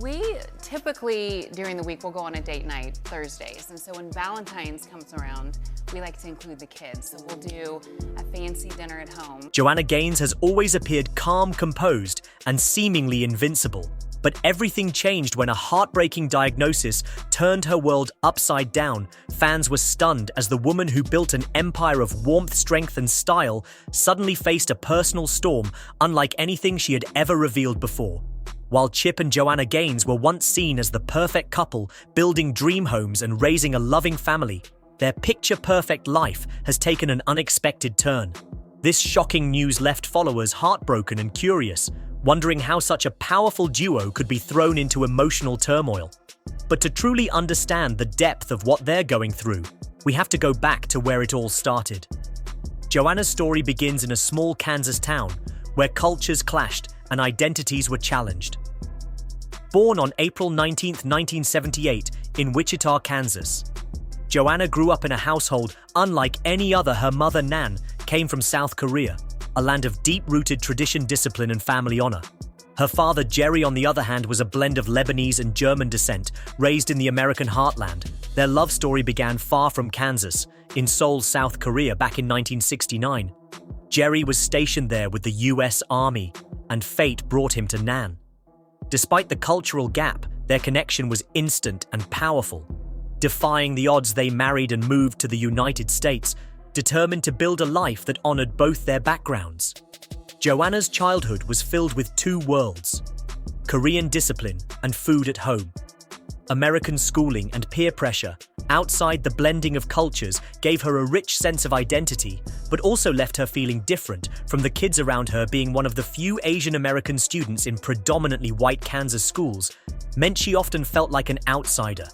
We typically, during the week, will go on a date night Thursdays. And so when Valentine's comes around, we like to include the kids. So we'll do a fancy dinner at home. Joanna Gaines has always appeared calm, composed, and seemingly invincible. But everything changed when a heartbreaking diagnosis turned her world upside down. Fans were stunned as the woman who built an empire of warmth, strength, and style suddenly faced a personal storm unlike anything she had ever revealed before. While Chip and Joanna Gaines were once seen as the perfect couple, building dream homes and raising a loving family, their picture-perfect life has taken an unexpected turn. This shocking news left followers heartbroken and curious, wondering how such a powerful duo could be thrown into emotional turmoil. But to truly understand the depth of what they're going through, we have to go back to where it all started. Joanna's story begins in a small Kansas town where cultures clashed and identities were challenged. Born on April 19, 1978, in Wichita, Kansas, Joanna grew up in a household unlike any other. Her mother, Nan, came from South Korea, a land of deep-rooted tradition, discipline, and family honor. Her father, Jerry, on the other hand, was a blend of Lebanese and German descent, raised in the American heartland. Their love story began far from Kansas, in Seoul, South Korea, back in 1969. Jerry was stationed there with the U.S. Army, and fate brought him to Nan. Despite the cultural gap, their connection was instant and powerful. Defying the odds, they married and moved to the United States, determined to build a life that honored both their backgrounds. Joanna's childhood was filled with two worlds: Korean discipline and food at home. American schooling and peer pressure outside the blending of cultures gave her a rich sense of identity, but also left her feeling different from the kids around her. Being one of the few Asian American students in predominantly white Kansas schools meant she often felt like an outsider.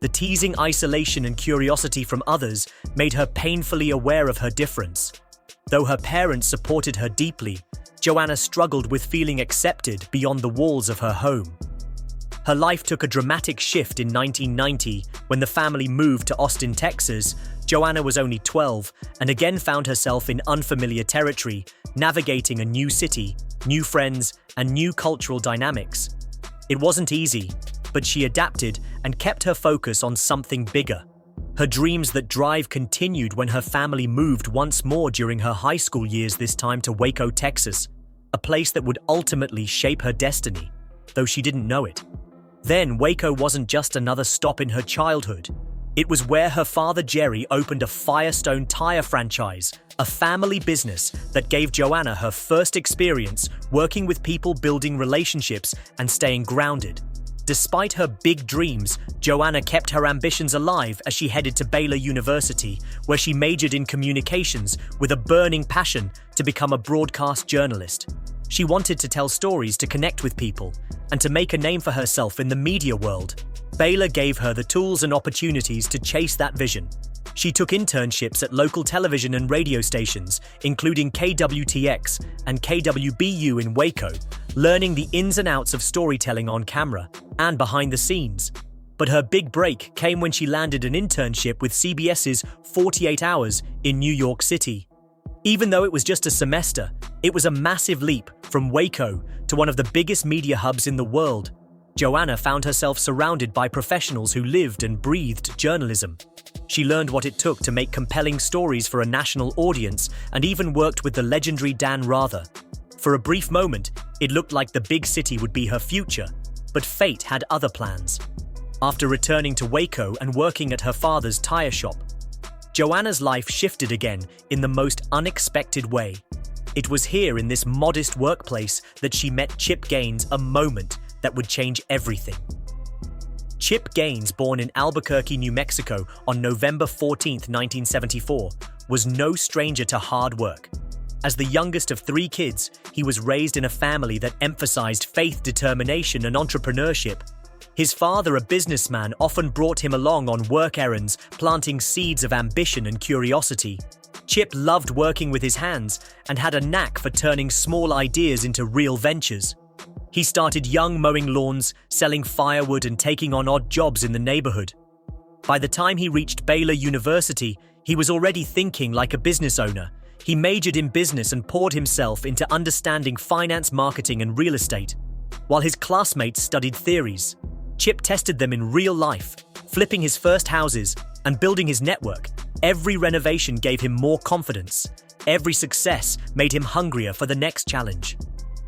The teasing, isolation, and curiosity from others made her painfully aware of her difference. Though her parents supported her deeply, Joanna struggled with feeling accepted beyond the walls of her home. Her life took a dramatic shift in 1990 when the family moved to Austin, Texas. Joanna was only 12 and again found herself in unfamiliar territory, navigating a new city, new friends, and new cultural dynamics. It wasn't easy, but she adapted and kept her focus on something bigger. Her dreams that drive continued when her family moved once more during her high school years, this time to Waco, Texas, a place that would ultimately shape her destiny, though she didn't know it. Then, Waco wasn't just another stop in her childhood. It was where her father, Jerry, opened a Firestone tire franchise, a family business that gave Joanna her first experience working with people, building relationships, and staying grounded. Despite her big dreams, Joanna kept her ambitions alive as she headed to Baylor University, where she majored in communications with a burning passion to become a broadcast journalist. She wanted to tell stories, to connect with people, and to make a name for herself in the media world. Baylor gave her the tools and opportunities to chase that vision. She took internships at local television and radio stations, including KWTX and KWBU in Waco, learning the ins and outs of storytelling on camera and behind the scenes. But her big break came when she landed an internship with CBS's 48 Hours in New York City. Even though it was just a semester, it was a massive leap from Waco to one of the biggest media hubs in the world. Joanna found herself surrounded by professionals who lived and breathed journalism. She learned what it took to make compelling stories for a national audience and even worked with the legendary Dan Rather. For a brief moment, it looked like the big city would be her future, but fate had other plans. After returning to Waco and working at her father's tire shop, Joanna's life shifted again in the most unexpected way. It was here in this modest workplace that she met Chip Gaines, a moment that would change everything. Chip Gaines, born in Albuquerque, New Mexico on November 14, 1974, was no stranger to hard work. As the youngest of three kids, he was raised in a family that emphasized faith, determination, and entrepreneurship. His father, a businessman, often brought him along on work errands, planting seeds of ambition and curiosity. Chip loved working with his hands and had a knack for turning small ideas into real ventures. He started young, mowing lawns, selling firewood, and taking on odd jobs in the neighborhood. By the time he reached Baylor University, he was already thinking like a business owner. He majored in business and poured himself into understanding finance, marketing, and real estate. While his classmates studied theories, Chip tested them in real life, flipping his first houses and building his network. Every renovation gave him more confidence. Every success made him hungrier for the next challenge.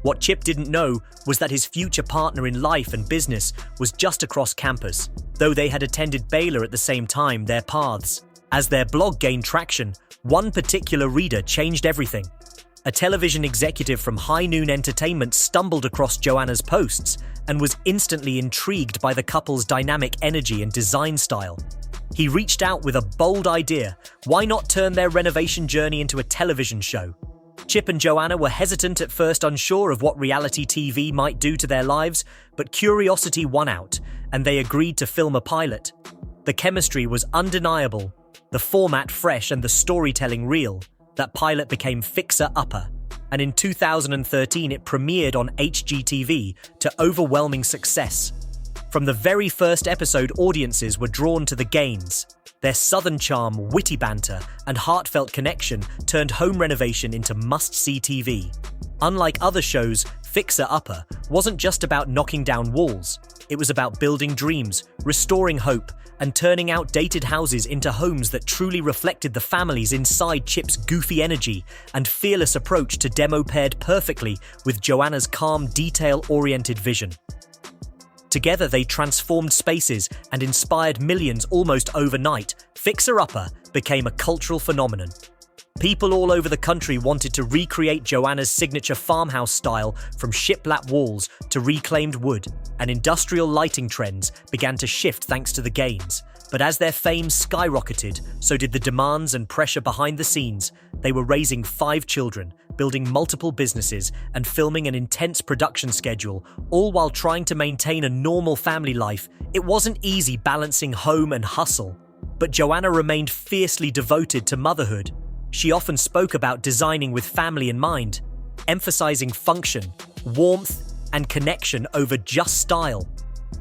What Chip didn't know was that his future partner in life and business was just across campus. Though they had attended Baylor at the same time, their paths. As their blog gained traction, one particular reader changed everything. A television executive from High Noon Entertainment stumbled across Joanna's posts and was instantly intrigued by the couple's dynamic energy and design style. He reached out with a bold idea: why not turn their renovation journey into a television show? Chip and Joanna were hesitant at first, unsure of what reality TV might do to their lives, but curiosity won out, and they agreed to film a pilot. The chemistry was undeniable, the format fresh and the storytelling real. That pilot became Fixer Upper, and in 2013 it premiered on HGTV to overwhelming success. From the very first episode, audiences were drawn to the Gaines. Their southern charm, witty banter, and heartfelt connection turned home renovation into must-see TV. Unlike other shows, Fixer Upper wasn't just about knocking down walls. It was about building dreams, restoring hope, and turning outdated houses into homes that truly reflected the families inside. Chip's goofy energy and fearless approach to demo paired perfectly with Joanna's calm, detail-oriented vision. Together, they transformed spaces and inspired millions almost overnight. Fixer Upper became a cultural phenomenon. People all over the country wanted to recreate Joanna's signature farmhouse style, from shiplap walls to reclaimed wood, and industrial lighting trends began to shift thanks to the Gaines. But as their fame skyrocketed, so did the demands and pressure behind the scenes. They were raising 5 children, building multiple businesses, and filming an intense production schedule, all while trying to maintain a normal family life. It wasn't easy balancing home and hustle, but Joanna remained fiercely devoted to motherhood. She often spoke about designing with family in mind, emphasizing function, warmth, and connection over just style.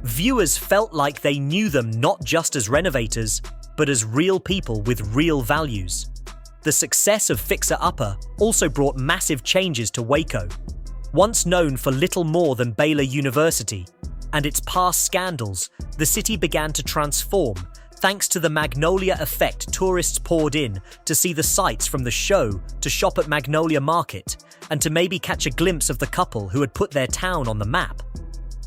Viewers felt like they knew them not just as renovators, but as real people with real values. The success of Fixer Upper also brought massive changes to Waco. Once known for little more than Baylor University and its past scandals, the city began to transform. Thanks to the Magnolia effect, tourists poured in to see the sights from the show, to shop at Magnolia Market, and to maybe catch a glimpse of the couple who had put their town on the map.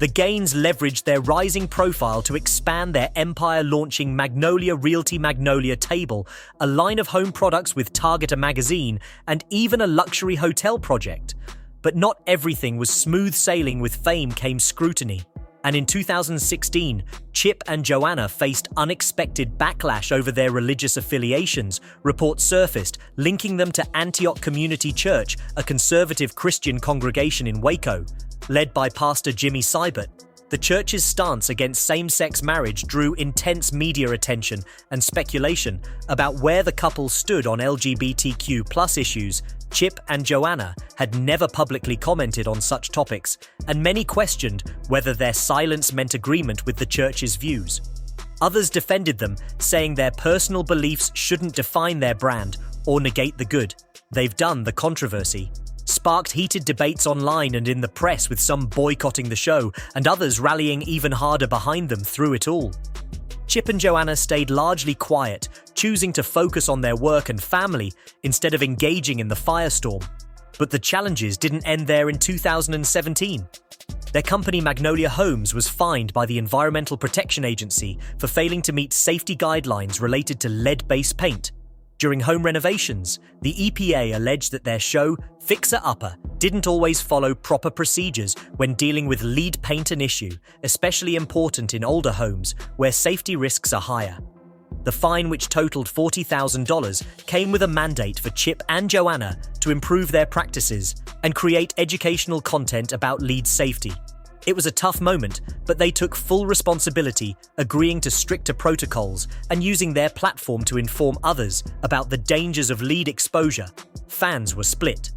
The Gaines leveraged their rising profile to expand their empire, launching Magnolia Realty Magnolia Table, a line of home products with Target, a magazine, and even a luxury hotel project. But not everything was smooth sailing. With fame came scrutiny. And in 2016, Chip and Joanna faced unexpected backlash over their religious affiliations. Reports surfaced linking them to Antioch Community Church, a conservative Christian congregation in Waco, led by Pastor Jimmy Seibert. The church's stance against same-sex marriage drew intense media attention and speculation about where the couple stood on LGBTQ+ issues. Chip and Joanna had never publicly commented on such topics, and many questioned whether their silence meant agreement with the church's views. Others defended them, saying their personal beliefs shouldn't define their brand or negate the good they've done. The controversy sparked heated debates online and in the press, with some boycotting the show and others rallying even harder behind them through it all. Chip and Joanna stayed largely quiet, choosing to focus on their work and family instead of engaging in the firestorm. But the challenges didn't end there. In 2017, their company Magnolia Homes was fined by the Environmental Protection Agency for failing to meet safety guidelines related to lead-based paint. During home renovations, the EPA alleged that their show, Fixer Upper, didn't always follow proper procedures when dealing with lead paint, an issue especially important in older homes where safety risks are higher. The fine, which totaled $40,000, came with a mandate for Chip and Joanna to improve their practices and create educational content about lead safety. It was a tough moment, but they took full responsibility, agreeing to stricter protocols and using their platform to inform others about the dangers of lead exposure. Fans were split.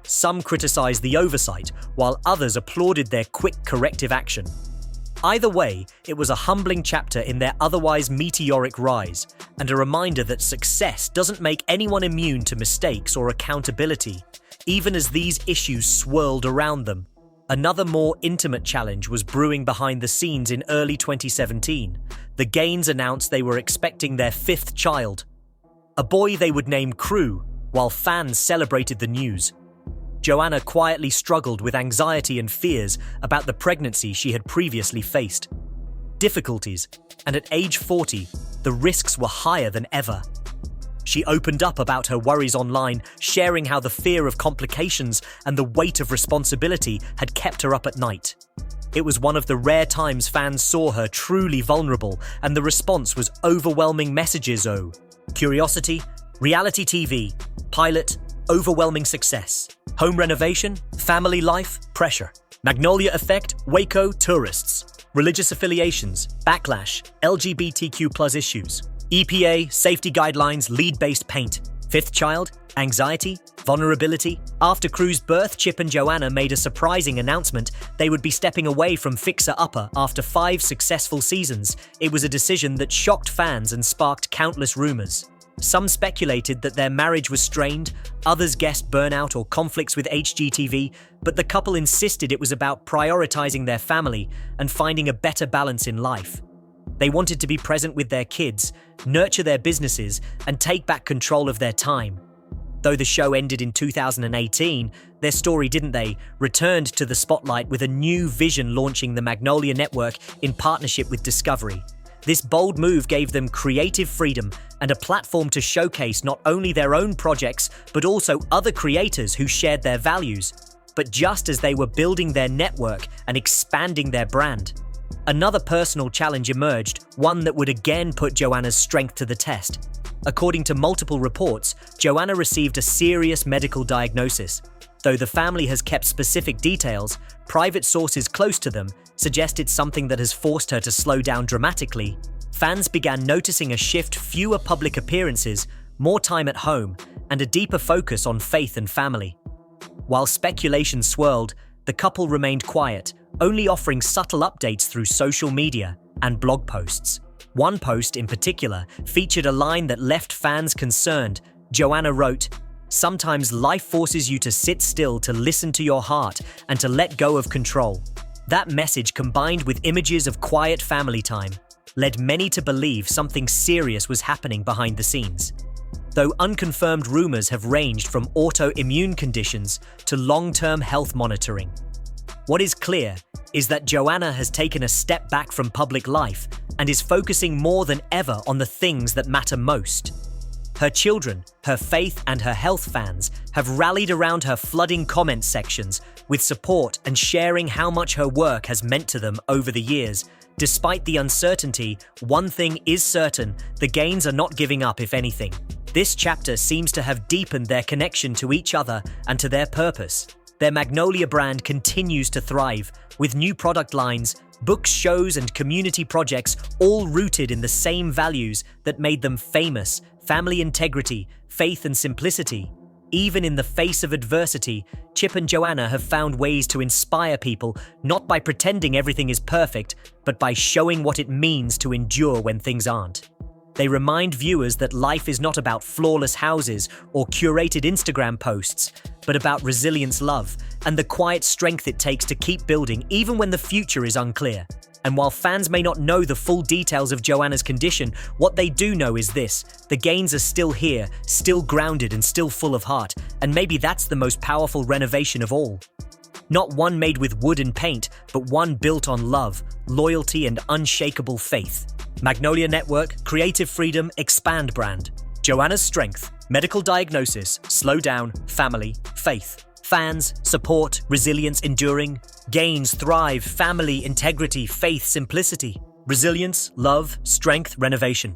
Some criticized the oversight, while others applauded their quick corrective action. Either way, it was a humbling chapter in their otherwise meteoric rise, and a reminder that success doesn't make anyone immune to mistakes or accountability, even as these issues swirled around them. Another more intimate challenge was brewing behind the scenes in early 2017. The Gaines announced they were expecting their 5th child, a boy they would name Crew, while fans celebrated the news. Joanna quietly struggled with anxiety and fears about the pregnancy she had previously faced. Difficulties, and at age 40, the risks were higher than ever. She opened up about her worries online, sharing how the fear of complications and the weight of responsibility had kept her up at night. It was one of the rare times fans saw her truly vulnerable, and the response was overwhelming messages. Curiosity, reality TV, pilot, overwhelming success, home renovation, family life, pressure, Magnolia effect, Waco, tourists, religious affiliations, backlash, LGBTQ+ issues, EPA, safety guidelines, lead-based paint, 5th child, anxiety, vulnerability. After Crew's birth, Chip and Joanna made a surprising announcement. They would be stepping away from Fixer Upper after 5 successful seasons. It was a decision that shocked fans and sparked countless rumors. Some speculated that their marriage was strained, others guessed burnout or conflicts with HGTV, but the couple insisted it was about prioritizing their family and finding a better balance in life. They wanted to be present with their kids, nurture their businesses, and take back control of their time. Though the show ended in 2018, their story, returned to the spotlight with a new vision, launching the Magnolia Network in partnership with Discovery. This bold move gave them creative freedom and a platform to showcase not only their own projects, but also other creators who shared their values. But just as they were building their network and expanding their brand, another personal challenge emerged, one that would again put Joanna's strength to the test. According to multiple reports, Joanna received a serious medical diagnosis. Though the family has kept specific details, private sources close to them suggest it's something that has forced her to slow down dramatically. Fans began noticing a shift: fewer public appearances, more time at home, and a deeper focus on faith and family. While speculation swirled, the couple remained quiet, only offering subtle updates through social media and blog posts. One post in particular featured a line that left fans concerned. Joanna wrote, "Sometimes life forces you to sit still, to listen to your heart, and to let go of control." That message, combined with images of quiet family time, led many to believe something serious was happening behind the scenes. Though unconfirmed rumors have ranged from autoimmune conditions to long-term health monitoring. What is clear is that Joanna has taken a step back from public life and is focusing more than ever on the things that matter most. Her children, her faith, and her health. Fans have rallied around her, flooding comment sections with support and sharing how much her work has meant to them over the years. Despite the uncertainty, one thing is certain: the Gaines are not giving up. If anything, this chapter seems to have deepened their connection to each other and to their purpose. Their Magnolia brand continues to thrive, with new product lines, books, shows, and community projects, all rooted in the same values that made them famous: family, integrity, faith, and simplicity. Even in the face of adversity, Chip and Joanna have found ways to inspire people, not by pretending everything is perfect, but by showing what it means to endure when things aren't. They remind viewers that life is not about flawless houses or curated Instagram posts, but about resilience, love, and the quiet strength it takes to keep building even when the future is unclear. And while fans may not know the full details of Joanna's condition, what they do know is this: the Gaines are still here, still grounded, and still full of heart. And maybe that's the most powerful renovation of all. Not one made with wood and paint, but one built on love, loyalty, and unshakable faith. Magnolia Network, creative freedom, expand brand. Joanna's strength, medical diagnosis, slow down, family, faith. Fans, support, resilience, enduring. Gaines, thrive, family, integrity, faith, simplicity. Resilience, love, strength, renovation.